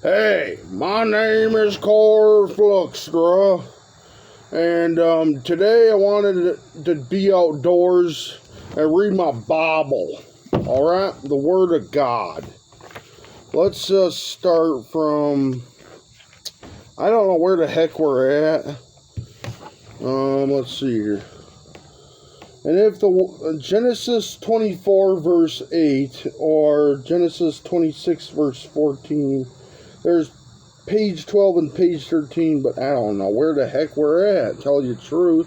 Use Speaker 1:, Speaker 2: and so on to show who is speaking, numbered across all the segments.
Speaker 1: Hey, my name is Cor Fluxtra, and today I wanted to be outdoors and read my Bible, alright? The Word of God. Let's start from, I don't know where the heck we're at. Let's see here. And if the Genesis 24 verse 8 or Genesis 26 verse 14, there's page 12 and page 13, but I don't know where the heck we're at, tell you the truth.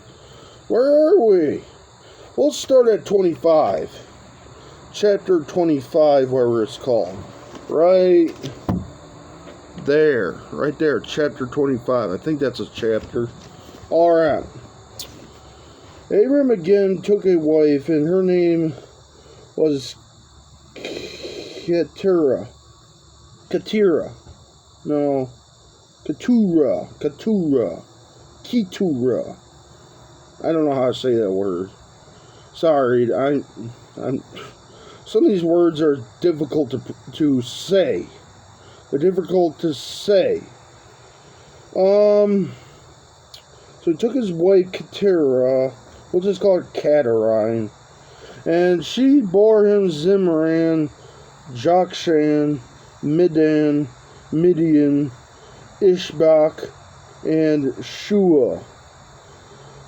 Speaker 1: Where are we? We'll start at 25. Chapter 25, wherever it's called. Right there, chapter 25. I think that's a chapter. Alright. Abram again took a wife, and her name was Keturah. I don't know how to say that word. Sorry, I'm some of these words are difficult to say. They're difficult to say. So he took his wife Keturah, we'll just call her Catarine, and she bore him Zimran, Jokshan, Midian, Ishbak, and Shua.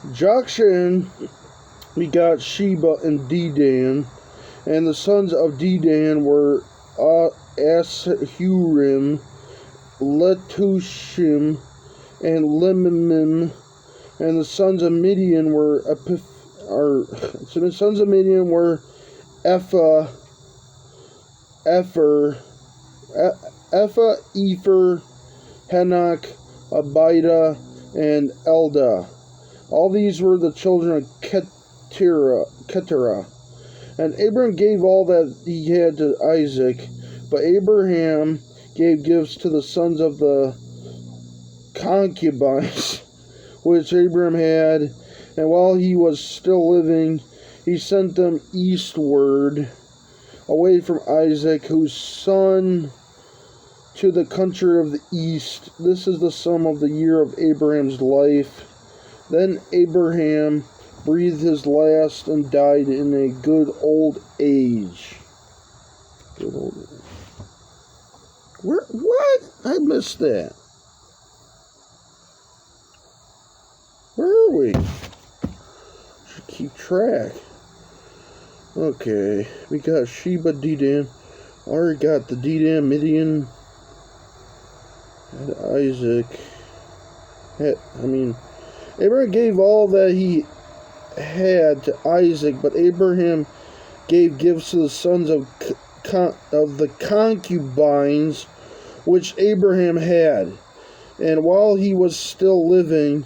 Speaker 1: Jokshan begot Sheba and Dedan, and the sons of Dedan were Ashurim, Letushim, and Lemimim, and the sons of Midian were Epher, Hanok, Abida, and Elda. All these were the children of Keturah. And Abram gave all that he had to Isaac, but Abraham gave gifts to the sons of the concubines which Abram had, and while he was still living, he sent them eastward, away from Isaac, whose son, to the country of the east. This is the sum of the year of Abraham's life. Then Abraham breathed his last and died in a good old age. What? I missed that. Where are we? Should keep track. Okay, we got Sheba, Dedan. Already got the Dedan, Midian, and Isaac. Abraham gave all that he had to Isaac, but Abraham gave gifts to the sons of the concubines which Abraham had. And while he was still living,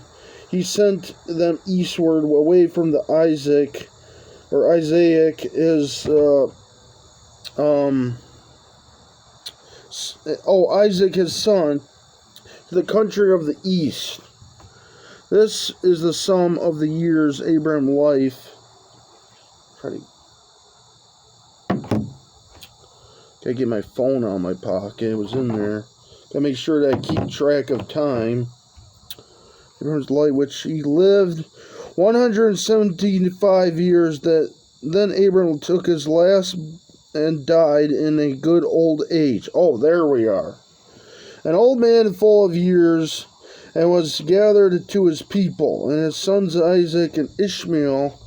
Speaker 1: he sent them eastward, away from the Isaac, his Isaac his son, to the country of the east. This is the sum of the years Abraham's life. Gotta get my phone out of my pocket. It was in there. Gotta make sure that I keep track of time. Abraham's life, which he lived 175 years. Then Abraham took his last and died in a good old age. Oh, there we are. An old man full of years, and was gathered to his people. And his sons Isaac and Ishmael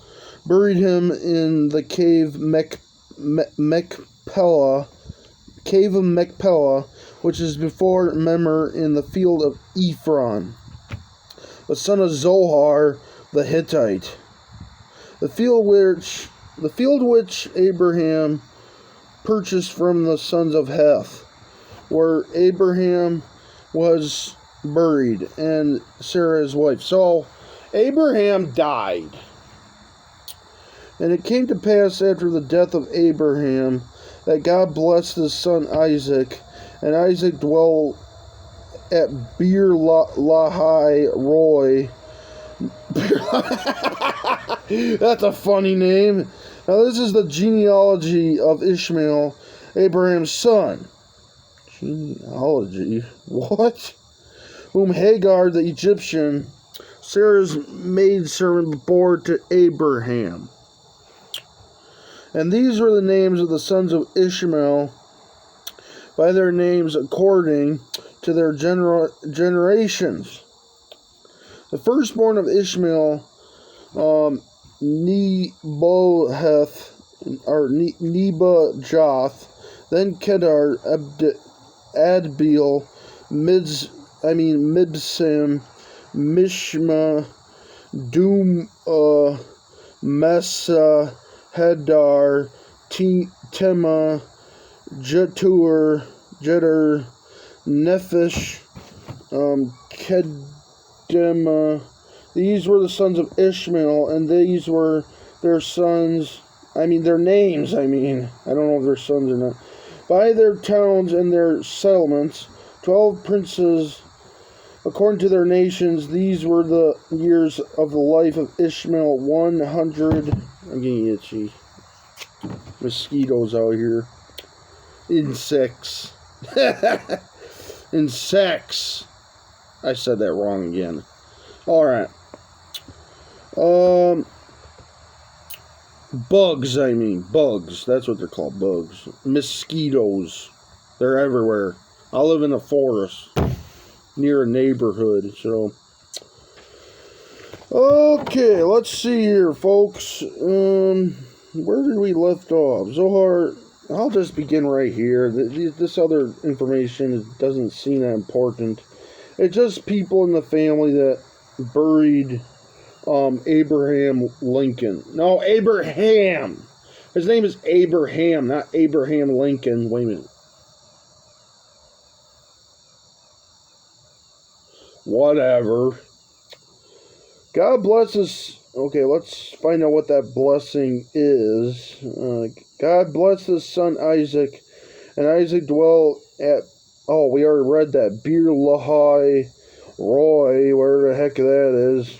Speaker 1: buried him in the cave Machpelah, which is before Memor, in the field of Ephron, the son of Zohar the Hittite. The field which Abraham purchased from the sons of Heth, where Abraham was buried, and Sarah his wife. So Abraham died. And it came to pass after the death of Abraham that God blessed his son Isaac, and Isaac dwelt at Beer Lahai Roy. That's a funny name. Now this is the genealogy of Ishmael, Abraham's son. Genealogy. What? Whom Hagar the Egyptian, Sarah's maidservant, bore to Abraham. And these were the names of the sons of Ishmael by their names according to their generations. The firstborn of Ishmael, Nebajoth, then Kedar, Adbeel, Mibsam, Mishma, Mesa, Hadar, Tema, Jetur, Nephish, Kedema. These were the sons of Ishmael, and these were their sons, their names, I don't know if they're sons or not. By their towns and their settlements, 12 princes, according to their nations. These were the years of the life of Ishmael, 100. I'm getting itchy. Mosquitoes out here. Insects. Insects. I said that wrong again. Alright. Bugs, Bugs. That's what they're called, bugs. Mosquitoes. They're everywhere. I live in a forest near a neighborhood, so. Okay, let's see here, folks. Where did we left off? Zohar, I'll just begin right here. This other information doesn't seem that important. It's just people in the family that buried Abraham Lincoln. No, Abraham. His name is Abraham, not Abraham Lincoln. Wait a minute. Whatever. God blesses. Okay, let's find out what that blessing is. God blessed his son Isaac, and Isaac dwelt at. Oh, we already read that. Beer Lahai Roy, where the heck that is.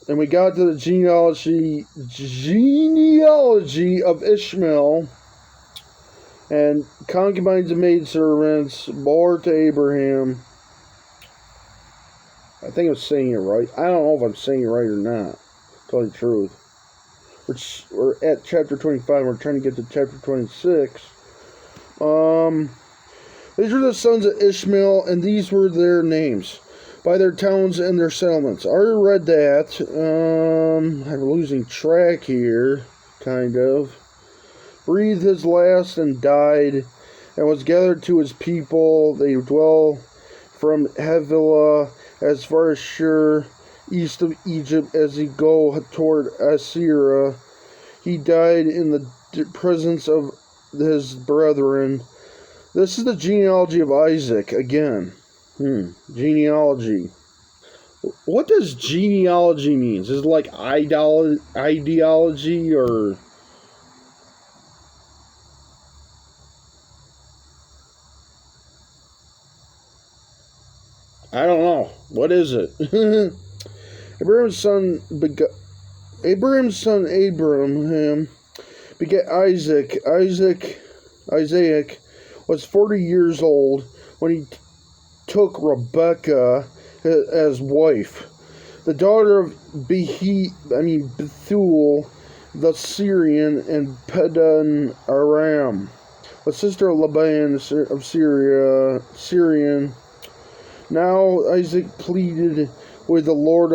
Speaker 1: And we got to the genealogy of Ishmael, and concubines and maidservants bore to Abraham. I think I'm saying it right. I don't know if I'm saying it right or not. To tell you the truth. We're at chapter 25. We're trying to get to chapter 26. These are the sons of Ishmael, and these were their names by their towns and their settlements. I already read that. I'm losing track here, kind of. Breathed his last and died, and was gathered to his people. They dwell from Havilah as far as Shur, east of Egypt, as he go toward Assyria. He died in the presence of his brethren. This is the genealogy of Isaac again. Genealogy. What does genealogy mean? Is it like ideology or... I don't know. What is it? Abraham's son Abraham begat Isaac. Isaac was 40 years old when he took Rebekah as wife, the daughter of Bethuel the Syrian and Padan Aram, the sister of Laban of Syrian. Now Isaac pleaded with the Lord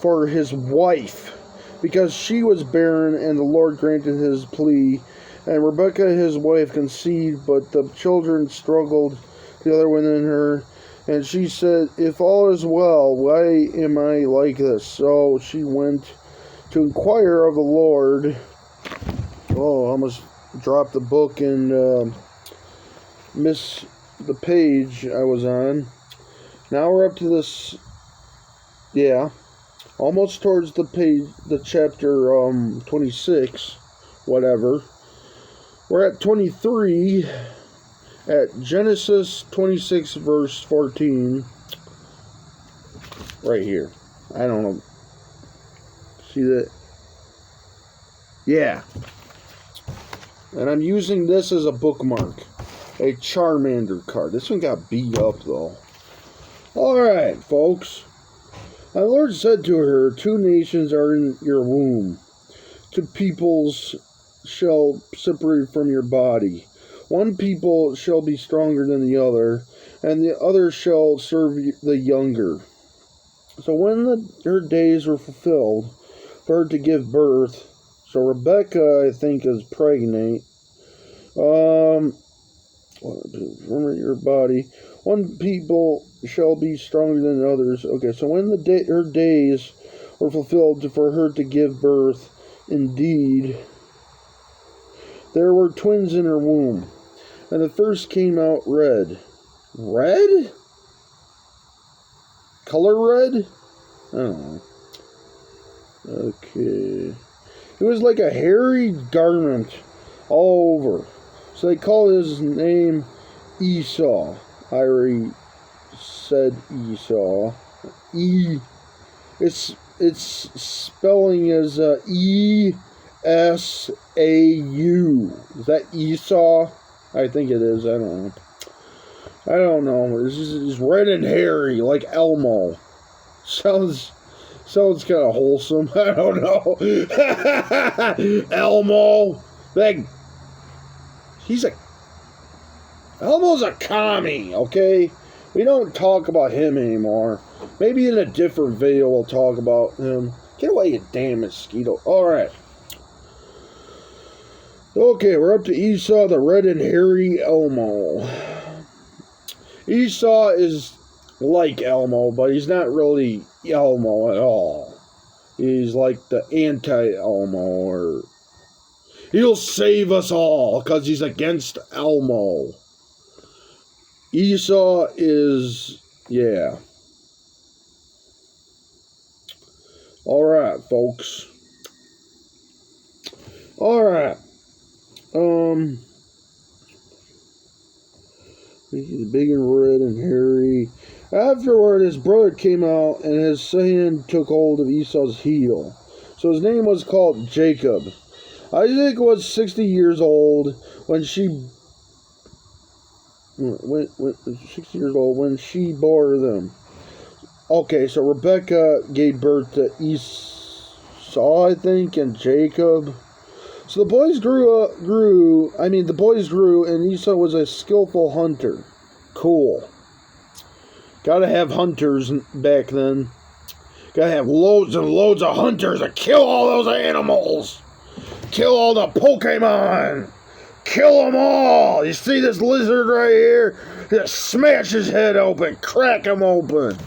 Speaker 1: for his wife, because she was barren, and the Lord granted his plea. And Rebekah his wife conceived, but the children struggled together within her. And she said, "If all is well, why am I like this?" So she went to inquire of the Lord. Oh, I almost dropped the book and missed the page I was on. Now we're up to this, almost towards the page, the chapter 26, whatever. We're at 23, at Genesis 26, verse 14, right here. I don't know. See that? Yeah. And I'm using this as a bookmark. a Charmander card. This one got beat up, though. Alright, folks. My Lord said to her, 2 nations are in your womb. 2 peoples shall separate from your body. 1 people shall be stronger than the other, and the other shall serve the younger. So when her days were fulfilled for her to give birth, so Rebecca, I think, is pregnant. From your body. 1 people shall be stronger than others. Okay, so when her days were fulfilled for her to give birth, indeed, there were twins in her womb, and the first came out red. Red? Color red? I don't know. Okay. It was like a hairy garment all over. So they call his name Esau. I already said Esau. Its spelling is E-S-A-U. Is that Esau? I think it is. I don't know. It's red and hairy, like Elmo. Sounds kind of wholesome. I don't know. Elmo. Elmo's a commie, okay? We don't talk about him anymore. Maybe in a different video we'll talk about him. Get away, you damn mosquito. Alright. Okay, we're up to Esau, the red and hairy Elmo. Esau is like Elmo, but he's not really Elmo at all. He's like the anti-Elmo, or he'll save us all because he's against Elmo. Esau is, yeah. Alright, folks. Alright. He's big and red and hairy. Afterward, his brother came out, and his hand took hold of Esau's heel. So his name was called Jacob. Isaac was 60 years old when she bore them. Okay, so Rebecca gave birth to Esau, I think, and Jacob. So the boys grew, and Esau was a skillful hunter. Cool. Gotta have hunters back then. Gotta have loads and loads of hunters to kill all those animals. Kill all the Pokemon. Kill them all. You see this lizard right here? Just smash his head open. Crack him open.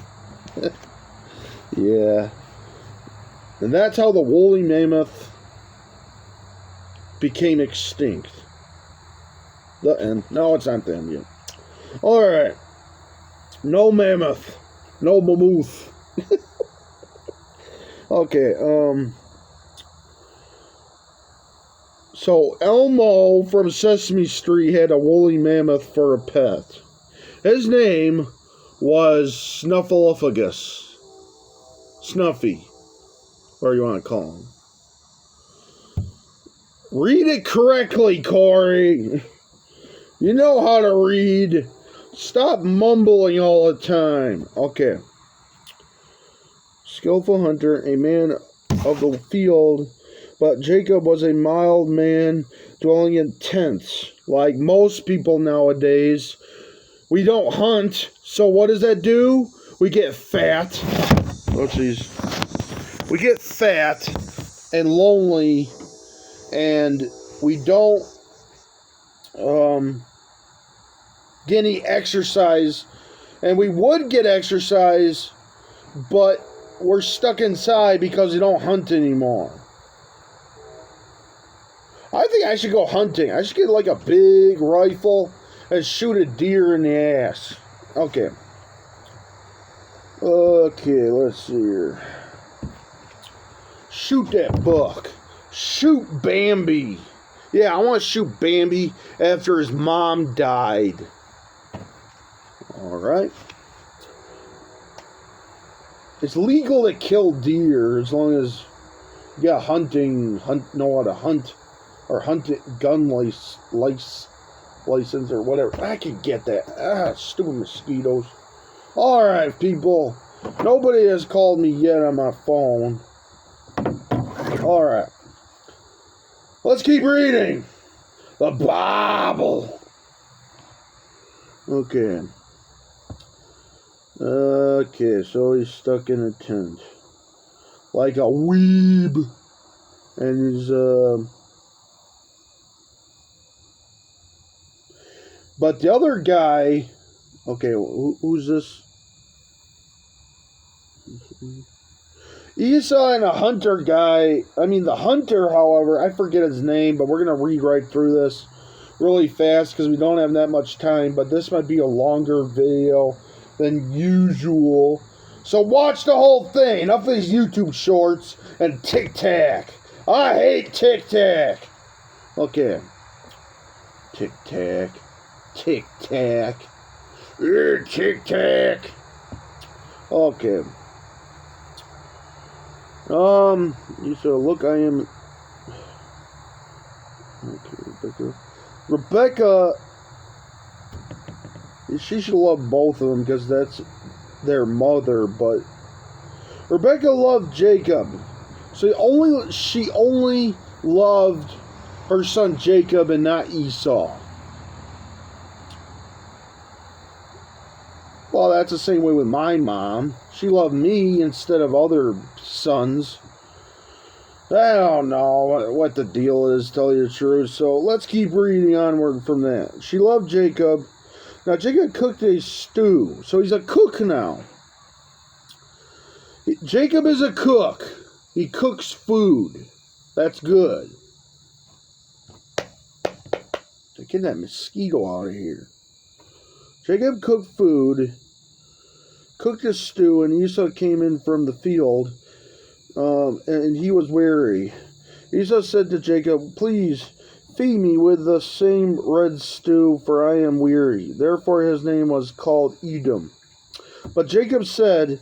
Speaker 1: Yeah. And that's how the woolly mammoth became extinct. The end. No, it's not the end yet. Alright. No mammoth. No mammoth. Okay, so Elmo from Sesame Street had a woolly mammoth for a pet. His name was Snuffleupagus. Snuffy. Whatever you want to call him. Read it correctly, Corey. You know how to read. Stop mumbling all the time. Okay. Skillful hunter, a man of the field, but Jacob was a mild man dwelling in tents. Like most people nowadays, we don't hunt, so what does that do? We get fat. Oh, jeez. We get fat and lonely, and we don't get any exercise. And we would get exercise, but we're stuck inside because we don't hunt anymore. I think I should go hunting. I should get like a big rifle and shoot a deer in the ass. Okay. Okay, let's see here. Shoot that buck. Shoot Bambi. Yeah, I want to shoot Bambi after his mom died. Alright. It's legal to kill deer as long as you got know how to hunt, or hunt it gun license. license or whatever. I can get that. Stupid mosquitoes. Alright, people. Nobody has called me yet on my phone. Alright. Let's keep reading. The Bible. Okay. Okay, so he's stuck in a tent. Like a weeb. And he's, but the other guy... Okay, who's this? Esau and a hunter guy. I mean, the hunter, however, I forget his name, but we're going to read right through this really fast because we don't have that much time. But this might be a longer video than usual. So watch the whole thing. Enough of these YouTube shorts and Tic-Tac. I hate Tic-Tac. Okay. Tic-Tac. Tic-Tac. Tic-Tac. Okay. You said, look, I am... Okay, Rebecca, she should love both of them because that's their mother, but Rebecca loved Jacob. So she only loved her son Jacob and not Esau. Well, that's the same way with my mom. She loved me instead of other sons. I don't know what the deal is, to tell you the truth. So let's keep reading onward from that. She loved Jacob. Now, Jacob cooked a stew. So he's a cook now. Jacob is a cook. He cooks food. That's good. Get that mosquito out of here. Jacob cooked food, cooked a stew, and Esau came in from the field, and he was weary. Esau said to Jacob, please feed me with the same red stew, for I am weary. Therefore his name was called Edom. But Jacob said,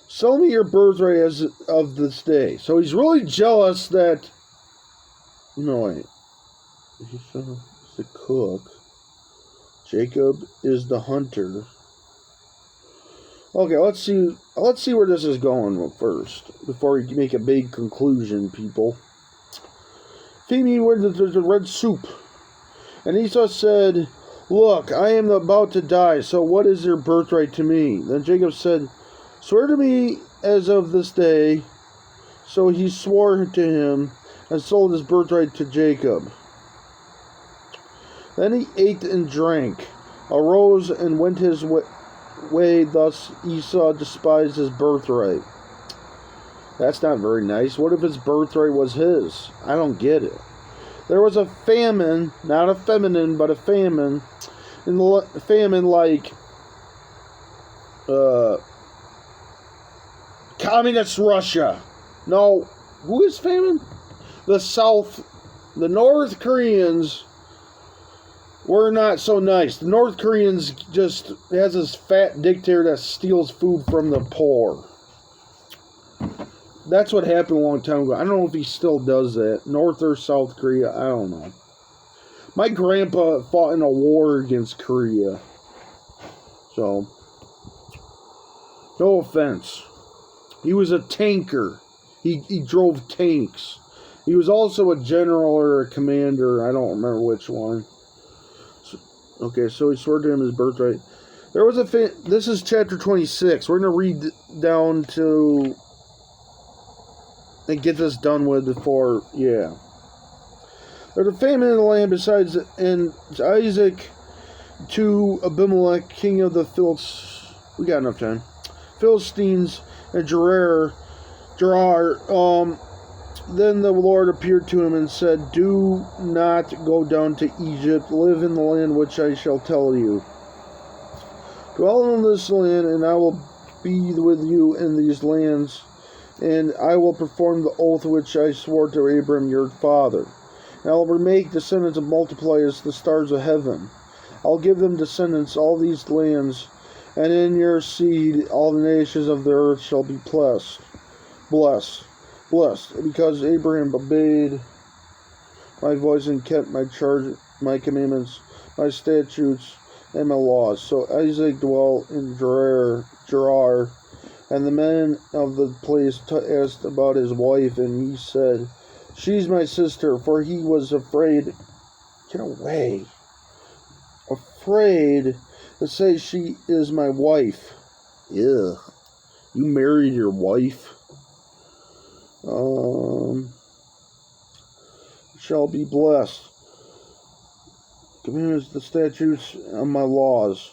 Speaker 1: sell me your birthright as of this day. So he's really jealous that... No, wait. Esau is the cook. Jacob is the hunter. Okay, let's see where this is going first, before we make a big conclusion, people. Feed me with the red soup. And Esau said, look, I am about to die, so what is your birthright to me? Then Jacob said, swear to me as of this day. So he swore to him and sold his birthright to Jacob. Then he ate and drank, arose and went his way. Thus Esau despised his birthright. That's not very nice. What if his birthright was his? I don't get it. There was a famine, not a feminine, but a famine. Famine like communist Russia. No, who is famine? The North Koreans were not so nice. The North Koreans just has this fat dictator that steals food from the poor. That's what happened a long time ago. I don't know if he still does that. North or South Korea, I don't know. My grandpa fought in a war against Korea. So, no offense. He was a tanker. He drove tanks. He was also a general or a commander. I don't remember which one. Okay, so he swore to him his birthright. There was this is chapter 26. We're going to read down to... and get this done with before... Yeah. There's a famine in the land besides... And Isaac to Abimelech, king of the Philistines... We got enough time. Philistines and Gerar. Then the Lord appeared to him and said, do not go down to Egypt. Live in the land which I shall tell you. Dwell in this land, and I will be with you in these lands, and I will perform the oath which I swore to Abram your father. And I will make descendants and multiply as the stars of heaven. I'll give them descendants all these lands, and in your seed all the nations of the earth shall be blessed, because Abraham obeyed my voice and kept my charge, my commandments, my statutes, and my laws. So Isaac dwelt in Gerar, and the men of the place asked about his wife, and he said, "She's my sister," for he was afraid. Get away. Afraid to say she is my wife. Ugh. You married your wife? Shall be blessed. Commandments, the statutes, and my laws.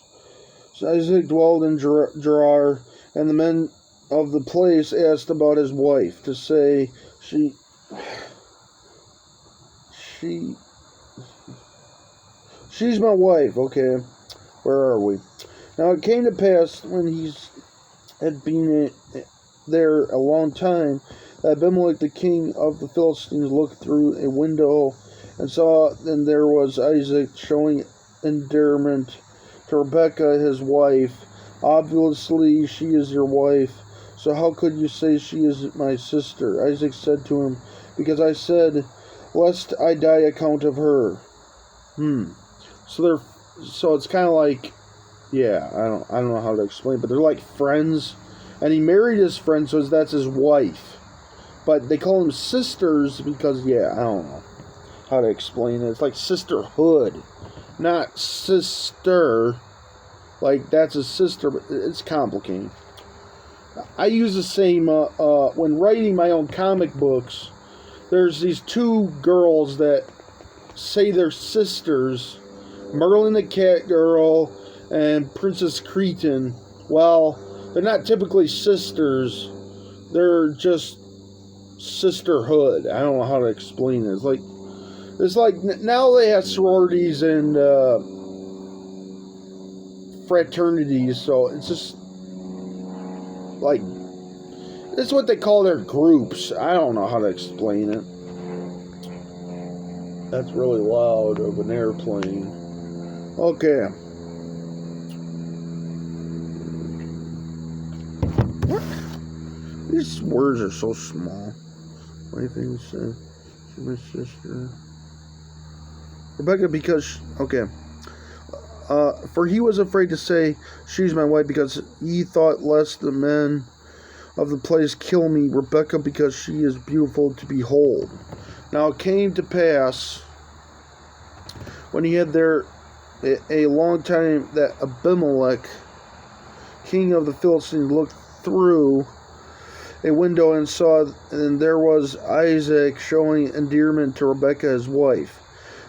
Speaker 1: So Isaac dwelled in Gerar, and the men of the place asked about his wife, to say, she's my wife. Okay, where are we? Now it came to pass, when he had been there a long time, that Abimelech the king of the Philistines looked through a window and saw, and there was Isaac showing endearment to Rebekah his wife. Obviously she is your wife, so how could you say she is my sister? Isaac said to him, because I said, lest I die account of her. So it's kind of like, yeah, I don't know how to explain, but they're like friends, and he married his friend, so that's his wife. But they call them sisters because, yeah, I don't know how to explain it. It's like sisterhood, not sister. Like, that's a sister, but it's complicated. I use the same, when writing my own comic books, there's these two girls that say they're sisters, Merlin the Cat Girl and Princess Cretan. Well, they're not typically sisters, they're just sisterhood. I don't know how to explain it. It's like now they have sororities and fraternities, so it's just like, it's what they call their groups. I don't know how to explain it. That's really loud of an airplane. Okay. What? These words are so small. My thing said, she's my sister. Rebecca, because, okay. For he was afraid to say, she's my wife, because he thought lest the men of the place kill me. Rebecca, because she is beautiful to behold. Now it came to pass, when he had there a long time, that Abimelech, king of the Philistines, looked through a window and saw, and there was Isaac showing endearment to Rebekah his wife.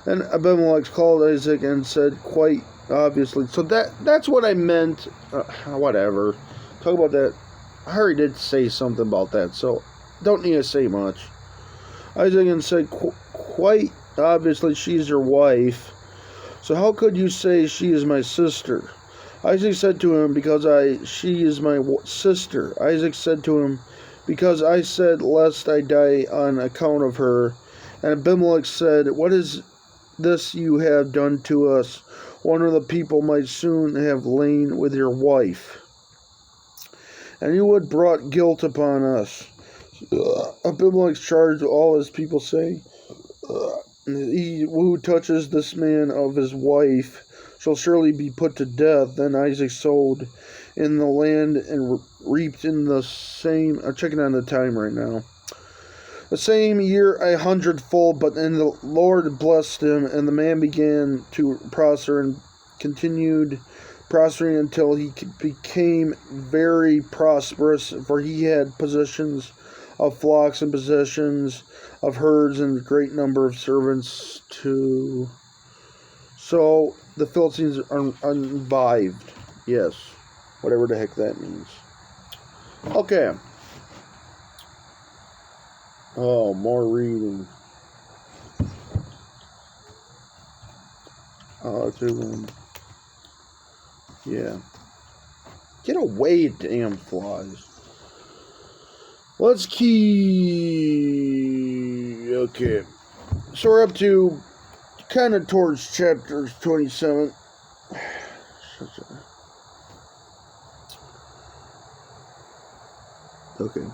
Speaker 1: Then Abimelech called Isaac and said quite obviously, so that's what I meant, whatever, talk about that. I already did say something about that, so don't need to say much. Isaac and said quite obviously, she's your wife, so how could you say she is my sister? Isaac said to him, because she is my sister. Isaac said to him, because I said, lest I die on account of her. And Abimelech said, what is this you have done to us? One of the people might soon have lain with your wife, and you would brought guilt upon us. Abimelech charged all his people, saying, he who touches this man of his wife shall surely be put to death. Then Isaac sowed in the land and reaped in the same. I'm checking on the time right now. The same year 100-fold, but then the Lord blessed him, and the man began to prosper and continued prospering until he became very prosperous, for he had possessions of flocks and possessions of herds and a great number of servants too. So the Philistines are revived. Yes. Whatever the heck that means. Okay. Oh, more reading. Yeah. Get away, damn flies. Let's keep... Okay. So we're up to kind of towards chapter 27. Okay.